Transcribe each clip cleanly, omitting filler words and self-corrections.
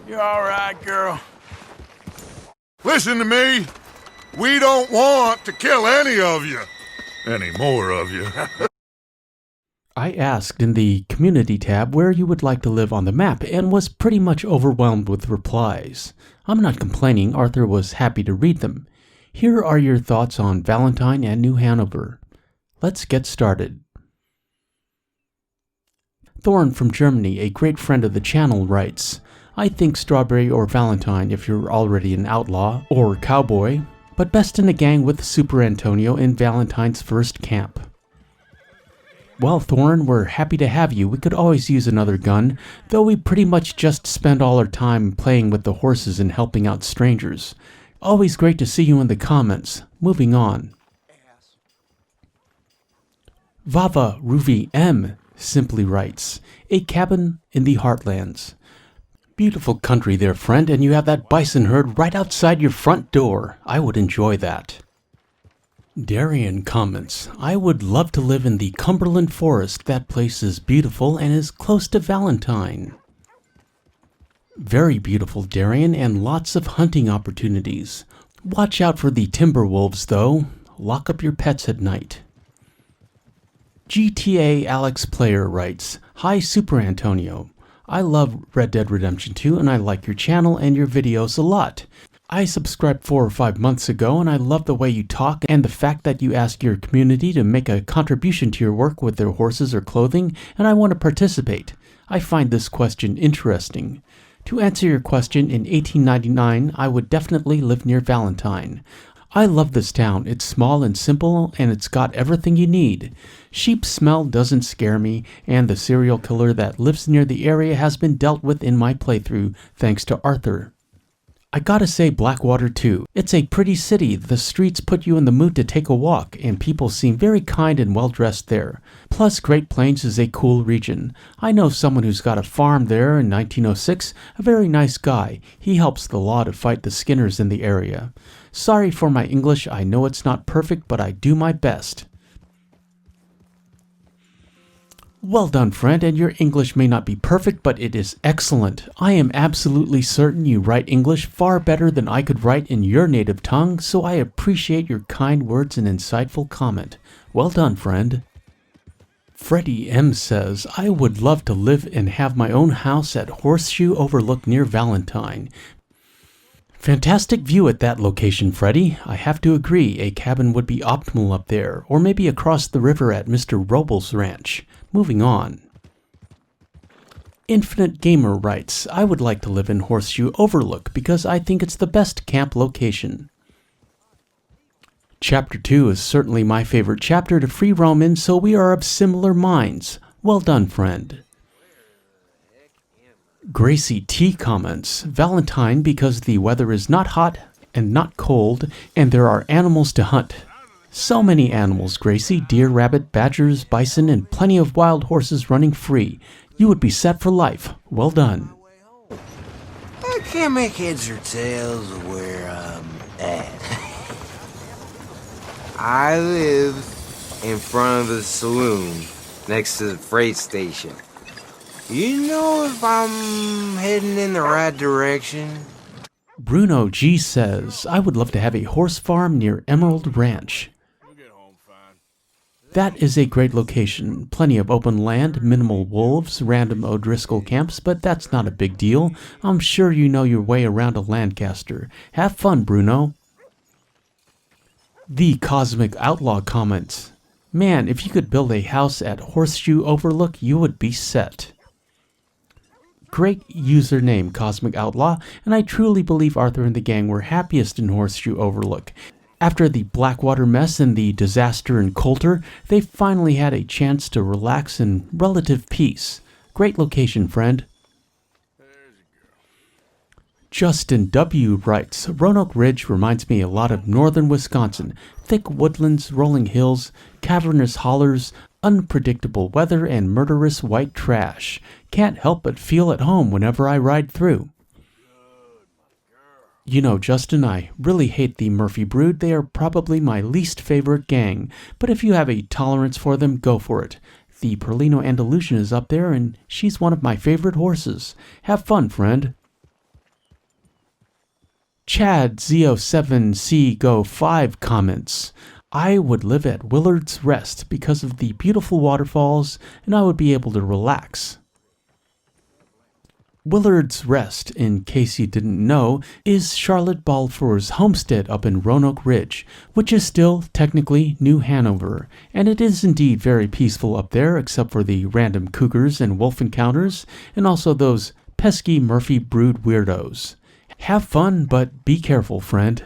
You all right, girl? Listen to me. We don't want to kill any of you. Any more of you. I asked in the community tab where you would like to live on the map and was pretty much overwhelmed with replies. I'm not complaining, Arthur was happy to read them. Here are your thoughts on Valentine and New Hanover. Let's get started. Thorn from Germany, a great friend of the channel, writes, I think Strawberry or Valentine if you're already an outlaw or cowboy, but best in a gang with Superantonio in Valentine's first camp. Well, Thorn, we're happy to have you. We could always use another gun, though we pretty much just spend all our time playing with the horses and helping out strangers. Always great to see you in the comments. Moving on. Vava Ruvi M simply writes, a cabin in the heartlands. Beautiful country there, friend, and you have that bison herd right outside your front door. I would enjoy that. Darian comments, I would love to live in the Cumberland Forest. That place is beautiful and is close to Valentine. Very beautiful, Darian, and lots of hunting opportunities. Watch out for the timber wolves, though. Lock up your pets at night. GTA Alex Player writes, Hi Superantonio. I love Red Dead Redemption 2 and I like your channel and your videos a lot. I subscribed 4 or 5 months ago and I love the way you talk and the fact that you ask your community to make a contribution to your work with their horses or clothing, and I want to participate. I find this question interesting. To answer your question, in 1899 I would definitely live near Valentine. I love this town. It's small and simple, and it's got everything you need. Sheep smell doesn't scare me, and the serial killer that lives near the area has been dealt with in my playthrough, thanks to Arthur. I gotta say Blackwater too. It's a pretty city. The streets put you in the mood to take a walk, and people seem very kind and well dressed there. Plus, Great Plains is a cool region. I know someone who's got a farm there in 1906, a very nice guy. He helps the law to fight the Skinners in the area. Sorry for my English, I know it's not perfect, but I do my best. Well done, friend, and your English may not be perfect, but it is excellent. I am absolutely certain you write English far better than I could write in your native tongue, so I appreciate your kind words and insightful comment. Well done, friend. Freddie M says, I would love to live and have my own house at Horseshoe Overlook near Valentine. Fantastic view at that location, Freddie. I have to agree, a cabin would be optimal up there, or maybe across the river at Mr. Robles' ranch. Moving on. Infinite Gamer writes, I would like to live in Horseshoe Overlook because I think it's the best camp location. Chapter 2 is certainly my favorite chapter to free roam in, so we are of similar minds. Well done, friend. Gracie T comments, Valentine because the weather is not hot and not cold, and there are animals to hunt. So many animals, Gracie, deer, rabbit, badgers, bison, and plenty of wild horses running free. You would be set for life. Well done. I can't make heads or tails of where I'm at. I live in front of a saloon next to the freight station. You know if I'm heading in the right direction? Bruno G says, I would love to have a horse farm near Emerald Ranch. That is a great location. Plenty of open land, minimal wolves, random O'Driscoll camps, but that's not a big deal. I'm sure you know your way around a Lancaster. Have fun, Bruno. The Cosmic Outlaw comments, man, if you could build a house at Horseshoe Overlook, you would be set. Great username, Cosmic Outlaw, and I truly believe Arthur and the gang were happiest in Horseshoe Overlook. After the Blackwater mess and the disaster in Coulter, they finally had a chance to relax in relative peace. Great location, friend. Justin W. writes, Roanoke Ridge reminds me a lot of northern Wisconsin. Thick woodlands, rolling hills, cavernous hollers, unpredictable weather, and murderous white trash. Can't help but feel at home whenever I ride through. You know, Justin, I really hate the Murphy brood. They are probably my least favorite gang, but if you have a tolerance for them, go for it. The Perlino Andalusian is up there, and she's one of my favorite horses. Have fun, friend. Chad Zo7C Go 5 comments, I would live at Willard's Rest because of the beautiful waterfalls and I would be able to relax. Willard's Rest, in case you didn't know, is Charlotte Balfour's homestead up in Roanoke Ridge, which is still technically New Hanover, and it is indeed very peaceful up there except for the random cougars and wolf encounters, and also those pesky Murphy brood weirdos. Have fun, but be careful, friend.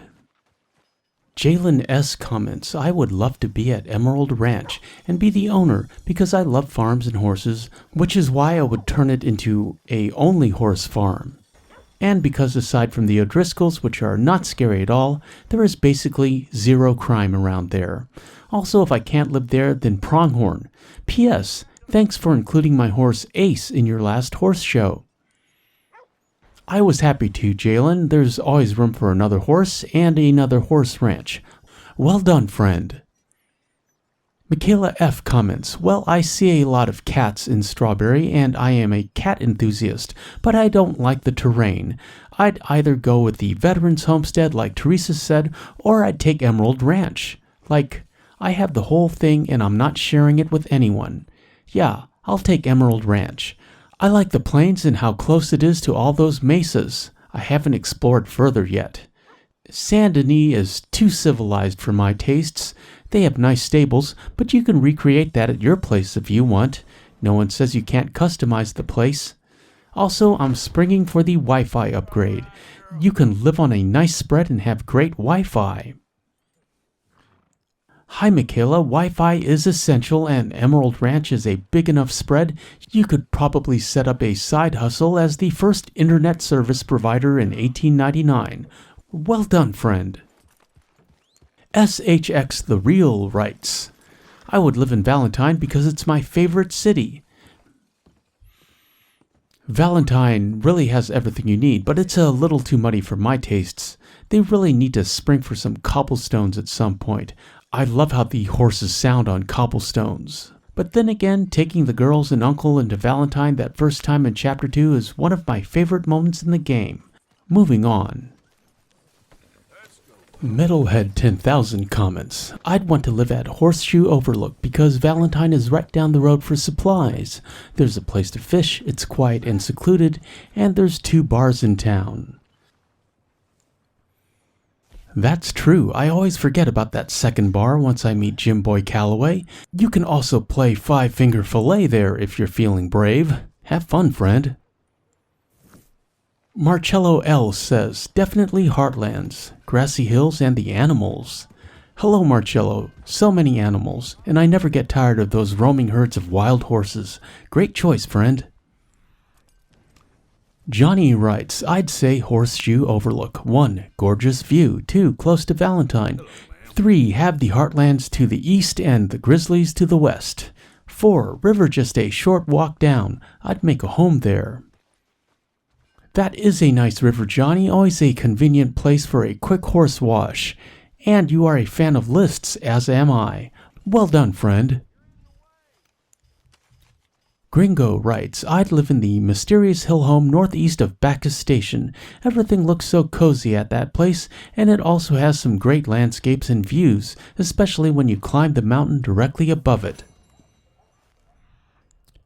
Jalen S. comments, I would love to be at Emerald Ranch and be the owner because I love farms and horses, which is why I would turn it into a only horse farm. And because aside from the O'Driscolls, which are not scary at all, there is basically zero crime around there. Also, if I can't live there, then Pronghorn. P.S. Thanks for including my horse Ace in your last horse show. I was happy to, Jalen. There's always room for another horse and another horse ranch. Well done, friend. Michaela F. comments, well, I see a lot of cats in Strawberry, and I am a cat enthusiast, but I don't like the terrain. I'd either go with the Veterans Homestead, like Teresa said, or I'd take Emerald Ranch. Like, I have the whole thing and I'm not sharing it with anyone. Yeah, I'll take Emerald Ranch. I like the plains and how close it is to all those mesas. I haven't explored further yet. Saint Denis is too civilized for my tastes. They have nice stables, but you can recreate that at your place if you want. No one says you can't customize the place. Also, I'm springing for the Wi-Fi upgrade. You can live on a nice spread and have great Wi-Fi. Hi Michaela, Wi-Fi is essential and Emerald Ranch is a big enough spread. You could probably set up a side hustle as the first internet service provider in 1899. Well done, friend. SHX The Real writes, I would live in Valentine because it's my favorite city. Valentine really has everything you need, but it's a little too muddy for my tastes. They really need to spring for some cobblestones at some point. I love how the horses sound on cobblestones. But then again, taking the girls and uncle into Valentine that first time in Chapter 2 is one of my favorite moments in the game. Moving on. Metalhead 10,000 comments, I'd want to live at Horseshoe Overlook because Valentine is right down the road for supplies. There's a place to fish, it's quiet and secluded, and there's 2 bars in town. That's true. I always forget about that second bar once I meet Jim Boy Calloway. You can also play 5-finger fillet there if you're feeling brave. Have fun, friend. Marcello L says, definitely Heartlands, grassy hills and the animals. Hello Marcello, so many animals, and I never get tired of those roaming herds of wild horses. Great choice, friend. Johnny writes, I'd say Horseshoe Overlook. 1. Gorgeous view. 2. Close to Valentine. 3. Have the Heartlands to the east and the Grizzlies to the west. 4. River just a short walk down. I'd make a home there. That is a nice river, Johnny. Always a convenient place for a quick horse wash. And you are a fan of lists, as am I. Well done, friend. Gringo writes, I'd live in the mysterious hill home northeast of Bacchus Station. Everything looks so cozy at that place, and it also has some great landscapes and views, especially when you climb the mountain directly above it.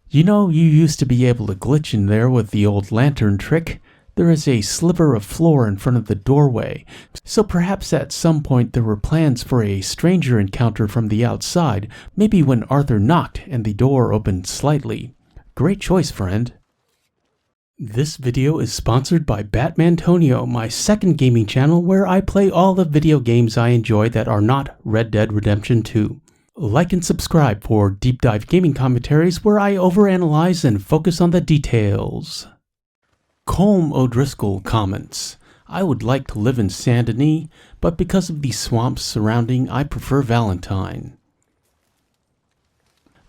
You know, you used to be able to glitch in there with the old lantern trick. There is a sliver of floor in front of the doorway, so perhaps at some point there were plans for a stranger encounter from the outside, maybe when Arthur knocked and the door opened slightly. Great choice, friend. This video is sponsored by Batmantonio, my second gaming channel where I play all the video games I enjoy that are not Red Dead Redemption 2. Like and subscribe for deep dive gaming commentaries where I overanalyze and focus on the details. Colm O'Driscoll comments, I would like to live in Saint Denis, but because of the swamps surrounding, I prefer Valentine.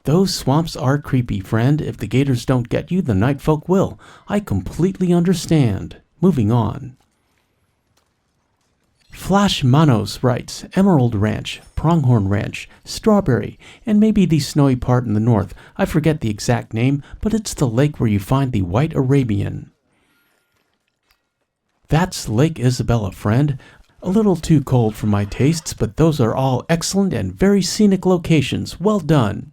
Those swamps are creepy, friend. If the gators don't get you, the night folk will. I completely understand. Moving on. Flash Manos writes, Emerald Ranch, Pronghorn Ranch, Strawberry, and maybe the snowy part in the north. I forget the exact name, but it's the lake where you find the White Arabian. That's Lake Isabella, friend. A little too cold for my tastes, but those are all excellent and very scenic locations. Well done.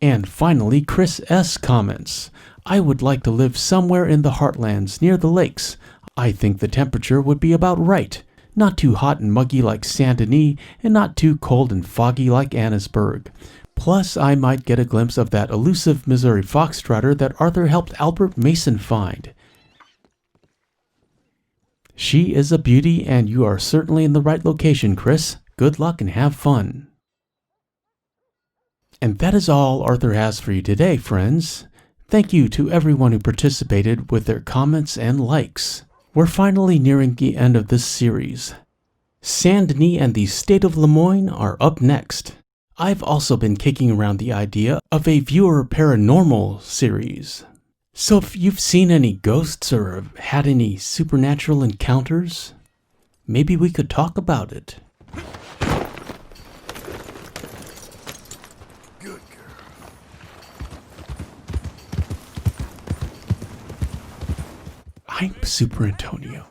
And finally, Chris S. comments, I would like to live somewhere in the heartlands near the lakes. I think the temperature would be about right. Not too hot and muggy like Saint Denis, and not too cold and foggy like Annisburg. Plus, I might get a glimpse of that elusive Missouri foxtrotter that Arthur helped Albert Mason find. She is a beauty, and you are certainly in the right location, Chris. Good luck and have fun. And that is all Arthur has for you today, friends. Thank you to everyone who participated with their comments and likes. We're finally nearing the end of this series. Saint Denis and the state of Lemoyne are up next. I've also been kicking around the idea of a viewer paranormal series. So if you've seen any ghosts or have had any supernatural encounters, maybe we could talk about it. Good girl. I'm Superantonio.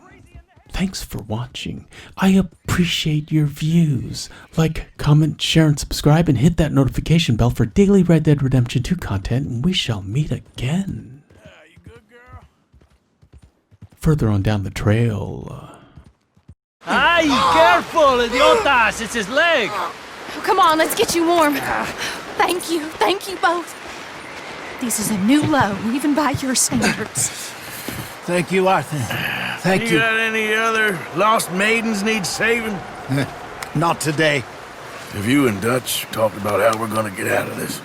Thanks for watching. I appreciate your views. Like, comment, share, and subscribe, and hit that notification bell for daily Red Dead Redemption 2 content, and we shall meet again. You good, girl? Further on down the trail. Ay, careful, idiotas! It's his leg! Come on, let's get you warm. Thank you both. This is a new low, even by your standards. Thank you, Arthur. Thank you. got any other lost maidens need saving? Not today. Have you and Dutch talked about how we're gonna get out of this?